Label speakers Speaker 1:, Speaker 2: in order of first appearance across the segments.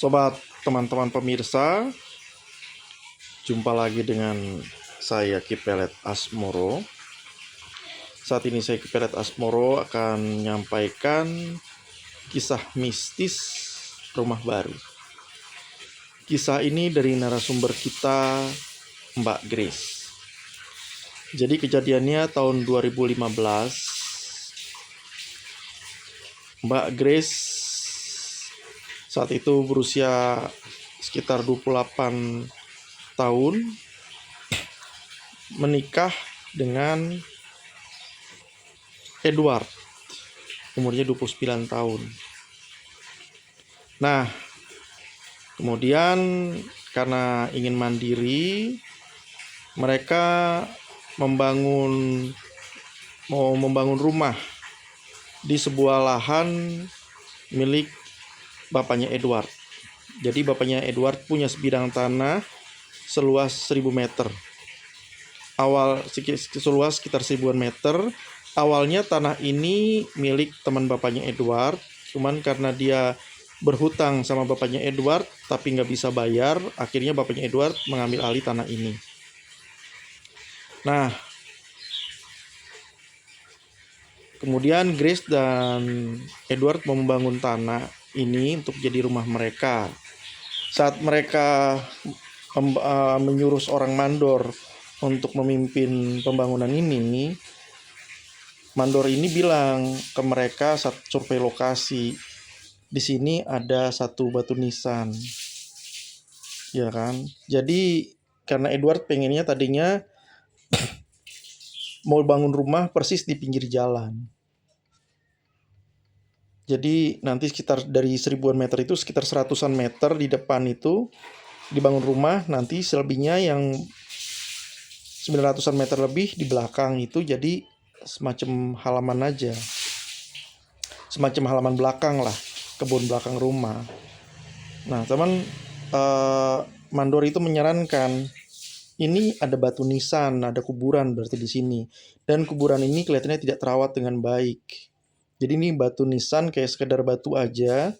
Speaker 1: Sobat teman-teman pemirsa, jumpa lagi dengan saya Kipelet Asmoro. Saat ini saya Kipelet Asmoro akan menyampaikan kisah mistis rumah baru. Kisah ini dari narasumber kita, Mbak Grace. Jadi kejadiannya tahun 2015. Mbak Grace saat itu berusia sekitar 28 tahun, menikah dengan Edward, umurnya 29 tahun. Nah, kemudian karena ingin mandiri, mereka mau membangun rumah di sebuah lahan milik bapaknya Edward. Jadi bapaknya Edward punya sebidang tanah seluas 1000 meter. Seluas sekitar 1000 meter. Awalnya tanah ini milik teman bapaknya Edward, cuman karena dia berhutang sama bapaknya Edward tapi nggak bisa bayar, akhirnya bapaknya Edward mengambil alih tanah ini. Nah, kemudian Grace dan Edward mau membangun tanah ini untuk jadi rumah mereka. Saat mereka menyuruh seorang mandor untuk memimpin pembangunan ini, mandor ini bilang ke mereka saat survei lokasi, di sini ada satu batu nisan, ya kan? Jadi karena Edward pengennya tadinya mau bangun rumah persis di pinggir jalan. Jadi nanti sekitar dari 1000-an meter itu sekitar 100-an meter di depan itu dibangun rumah, nanti selebihnya yang 900-an meter lebih di belakang itu jadi semacam halaman aja. Semacam halaman belakang lah, kebun belakang rumah. Nah, teman mandor itu menyarankan ini ada batu nisan, ada kuburan berarti di sini. Dan kuburan ini kelihatannya tidak terawat dengan baik. Jadi ini batu nisan kayak sekedar batu aja,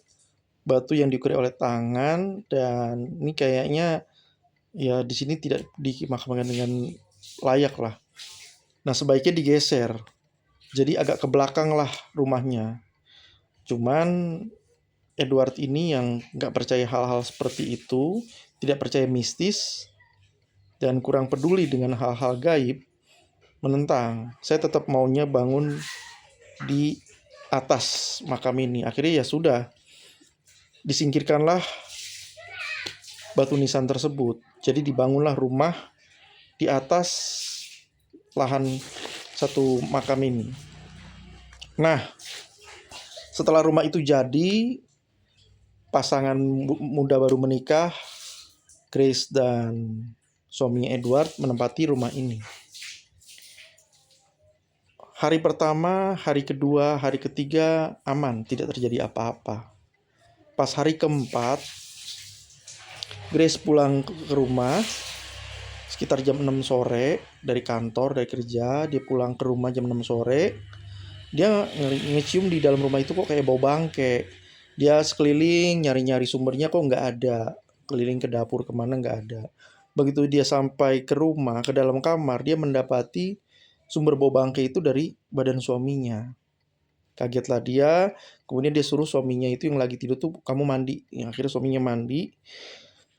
Speaker 1: batu yang diukir oleh tangan, dan ini kayaknya ya di sini tidak dimakamkan dengan layak lah. Nah, sebaiknya digeser. Jadi agak ke belakang lah rumahnya. Cuman Edward ini yang nggak percaya hal-hal seperti itu, tidak percaya mistis, dan kurang peduli dengan hal-hal gaib, menentang. Saya tetap maunya bangun di atas makam ini. Akhirnya ya sudah, disingkirkanlah batu nisan tersebut. Jadi dibangunlah rumah di atas lahan satu makam ini. Nah, setelah rumah itu jadi, pasangan muda baru menikah, Grace dan suaminya Edward menempati rumah ini. Hari pertama, hari kedua, hari ketiga aman, tidak terjadi apa-apa. Pas hari keempat, Grace pulang ke rumah sekitar jam 6 sore dari kantor, dari kerja. Dia pulang ke rumah jam 6 sore. Dia ngecium di dalam rumah itu kok kayak bau bangke. Dia sekeliling nyari-nyari sumbernya kok nggak ada. Keliling ke dapur kemana nggak ada. Begitu dia sampai ke rumah, ke dalam kamar, dia mendapati sumber bau bangke itu dari badan suaminya. Kagetlah dia, kemudian dia suruh suaminya itu yang lagi tidur tuh, kamu mandi. Akhirnya suaminya mandi.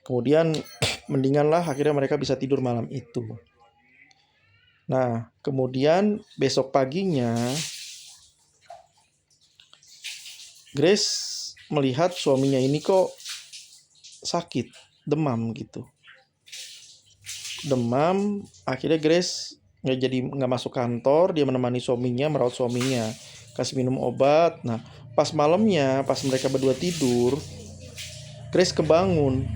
Speaker 1: Kemudian mendinganlah akhirnya mereka bisa tidur malam itu. Nah, kemudian besok paginya Grace melihat suaminya ini kok sakit, demam gitu. Demam, akhirnya Grace nggak masuk kantor, dia menemani suaminya, merawat suaminya, kasih minum obat. Nah, pas malamnya, pas mereka berdua tidur, Grace kebangun,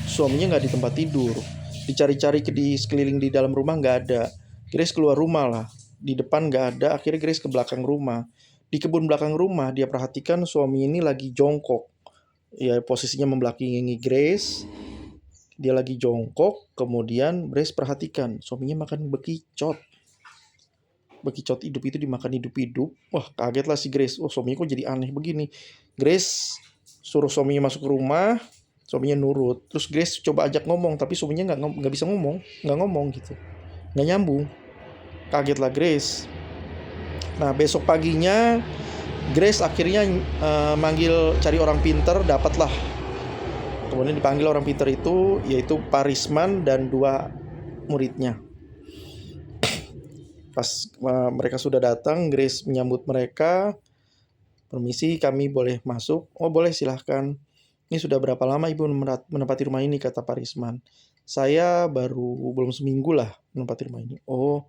Speaker 1: suaminya nggak di tempat tidur. Dicari-cari di sekeliling di dalam rumah nggak ada. Grace keluar rumah lah, di depan nggak ada. Akhirnya Grace ke belakang rumah. Di kebun belakang rumah dia perhatikan suami ini lagi jongkok. Ya, posisinya membelakangi Grace. Dia lagi jongkok, kemudian Grace perhatikan suaminya makan bekicot. Bekicot hidup itu dimakan hidup-hidup. Wah, kagetlah si Grace. Oh, suaminya kok jadi aneh begini. Grace suruh suaminya masuk ke rumah. Suaminya nurut. Terus Grace coba ajak ngomong, tapi suaminya nggak bisa ngomong, nggak ngomong gitu, nggak nyambung. Kagetlah Grace. Nah besok paginya Grace akhirnya manggil cari orang pinter, dapatlah. Kemudian dipanggil orang pinter itu, yaitu Parisman dan 2 muridnya. Pas mereka sudah datang, Grace menyambut mereka. Permisi, kami boleh masuk? Oh boleh, silahkan. Ini sudah berapa lama ibu menempati rumah ini, kata Parisman. Saya baru belum seminggu lah menempati rumah ini. Oh,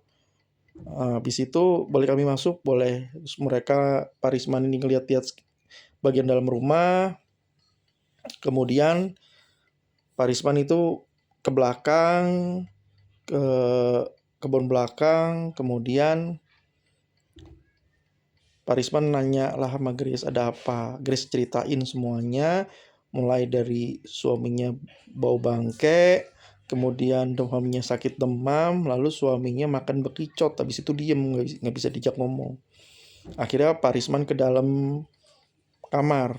Speaker 1: habis itu boleh kami masuk? Boleh. Terus mereka, Parisman ini ngeliat-liat bagian dalam rumah. Kemudian Parisman itu ke belakang, ke kebun belakang. Kemudian Parisman nanya lah sama Grace, ada apa? Grace ceritain semuanya, mulai dari suaminya bau bangke, kemudian suaminya sakit demam, lalu suaminya makan bekicot, habis itu diem, nggak bisa dijak ngomong. Akhirnya Parisman ke dalam kamar.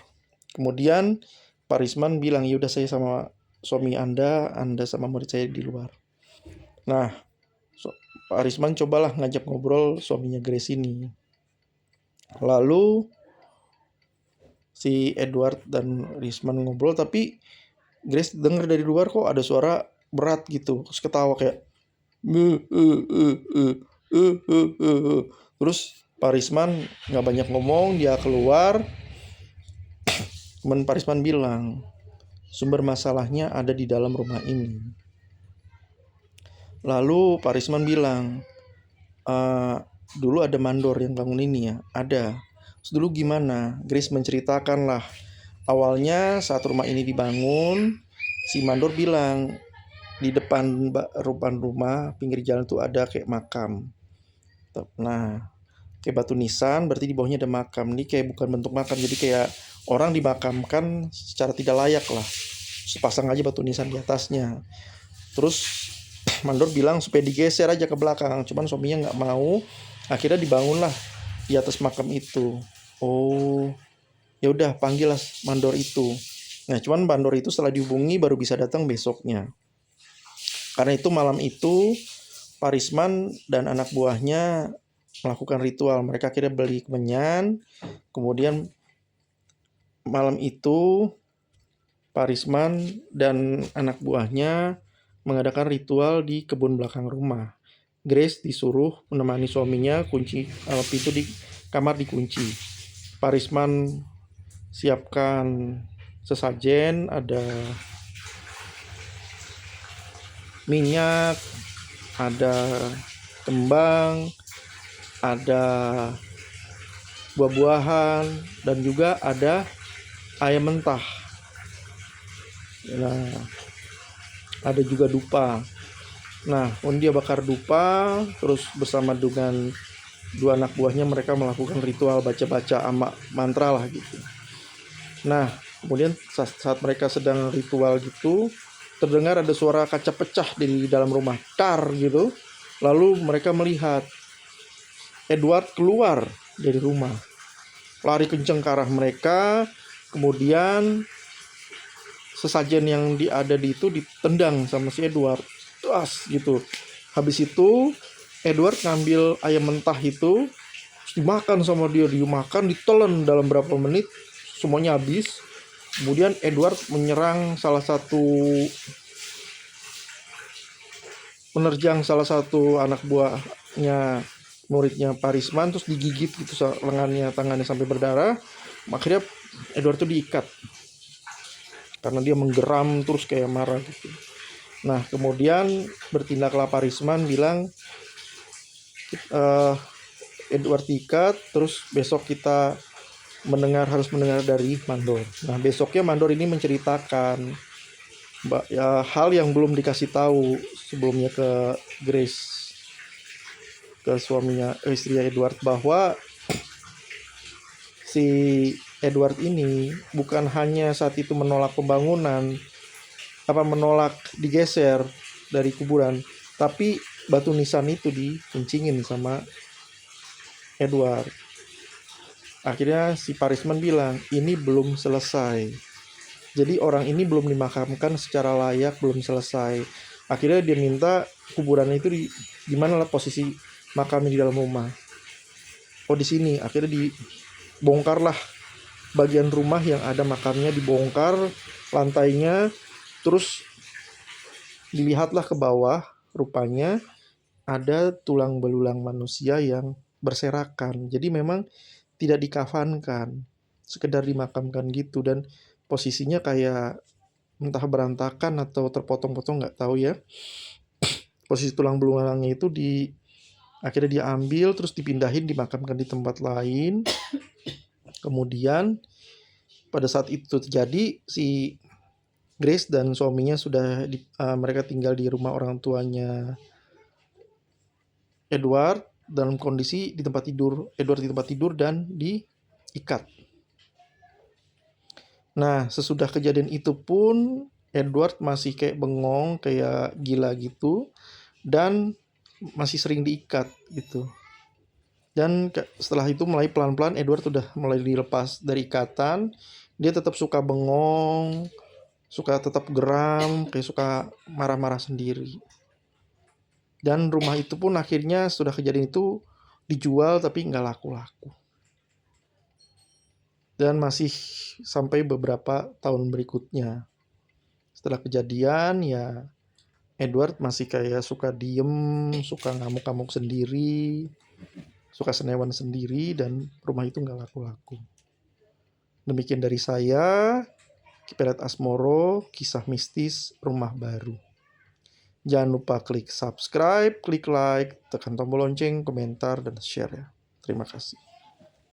Speaker 1: Kemudian Parisman bilang, ya udah saya sama suami Anda sama murid saya di luar. Nah, Parisman cobalah ngajak ngobrol suaminya Grace ini. Lalu si Edward dan Risman ngobrol, tapi Grace denger dari luar kok ada suara berat gitu. Terus ketawa kayak Terus Pak Risman gak banyak ngomong, dia keluar. Kemudian Pak Risman bilang, sumber masalahnya ada di dalam rumah ini. Lalu Pak Risman bilang, dulu ada mandor yang bangun ini ya? Ada. Terus dulu gimana? Grace menceritakan lah. Awalnya saat rumah ini dibangun, si mandor bilang di depan rumah pinggir jalan tuh ada kayak makam. Nah, kayak batu nisan, berarti di bawahnya ada makam. Ini kayak bukan bentuk makam, jadi kayak orang dimakamkan secara tidak layak lah. Sepasang aja batu nisan di atasnya. Terus mandor bilang supaya digeser aja ke belakang, cuman suaminya nggak mau. Akhirnya dibangunlah di atas makam itu. Oh, ya udah panggillah mandor itu. Nah, cuman mandor itu setelah dihubungi baru bisa datang besoknya. Karena itu malam itu Parisman dan anak buahnya melakukan ritual. Mereka akhirnya beli kemenyan. Kemudian malam itu Parisman dan anak buahnya mengadakan ritual di kebun belakang rumah. Grace disuruh menemani suaminya, pintu di kamar dikunci. Parisman siapkan sesajen, ada minyak, ada kembang, ada buah-buahan, dan juga ada ayam mentah. Nah, ada juga dupa. Nah, dia bakar dupa, terus bersama dengan 2 anak buahnya mereka melakukan ritual baca-baca mantra lah gitu. Nah, kemudian saat mereka sedang ritual gitu, terdengar ada suara kaca pecah di dalam rumah, tar gitu. Lalu mereka melihat Edward keluar dari rumah, lari kenceng ke arah mereka. Kemudian sesajen yang ada di itu ditendang sama si Edward, tas gitu. Habis itu Edward ngambil ayam mentah itu, dimakan sama dia, dimakan, ditelan dalam berapa menit, semuanya habis. Kemudian Edward menerjang salah satu anak buahnya, muridnya Parisman, terus digigit gitu lengannya, tangannya sampai berdarah. Akhirnya Edward itu diikat karena dia menggeram terus kayak marah gitu. Nah, kemudian bertindaklah Parisman, bilang Edward diikat, terus besok kita harus mendengar dari mandor. Nah, besoknya mandor ini menceritakan hal yang belum dikasih tahu sebelumnya ke Grace, ke suaminya, istrinya Edward, bahwa si Edward ini bukan hanya saat itu menolak pembangunan, menolak digeser dari kuburan, tapi batu nisan itu dikencingin sama Edward. Akhirnya si Parisman bilang, ini belum selesai. Jadi orang ini belum dimakamkan secara layak, belum selesai. Akhirnya dia minta kuburannya itu di mana lah posisi makamnya di dalam rumah. Oh di sini. Akhirnya dibongkarlah bagian rumah yang ada makamnya, dibongkar lantainya, terus dilihatlah ke bawah, rupanya ada tulang belulang manusia yang berserakan. Jadi memang tidak dikafankan, sekedar dimakamkan gitu, dan posisinya kayak entah berantakan atau terpotong-potong, nggak tahu ya. Posisi tulang belulangnya itu akhirnya diambil terus dipindahin, dimakamkan di tempat lain. Kemudian pada saat itu terjadi, si Grace dan suaminya sudah mereka tinggal di rumah orang tuanya Edward, dalam kondisi di tempat tidur, Edward di tempat tidur dan diikat. Nah, sesudah kejadian itu pun Edward masih kayak bengong, kayak gila gitu, dan masih sering diikat gitu. Dan setelah itu mulai pelan-pelan Edward udah mulai dilepas dari ikatan. Dia tetap suka bengong, suka tetap geram, kayak suka marah-marah sendiri. Dan rumah itu pun akhirnya sudah kejadian itu dijual tapi nggak laku-laku. Dan masih sampai beberapa tahun berikutnya. Setelah kejadian ya Edward masih kayak suka diem, suka ngamuk-ngamuk sendiri, suka senewan sendiri, dan rumah itu nggak laku-laku. Demikian dari saya, Kiperet Asmoro, kisah mistis rumah baru. Jangan lupa klik subscribe, klik like, tekan tombol lonceng, komentar, dan share ya. Terima kasih.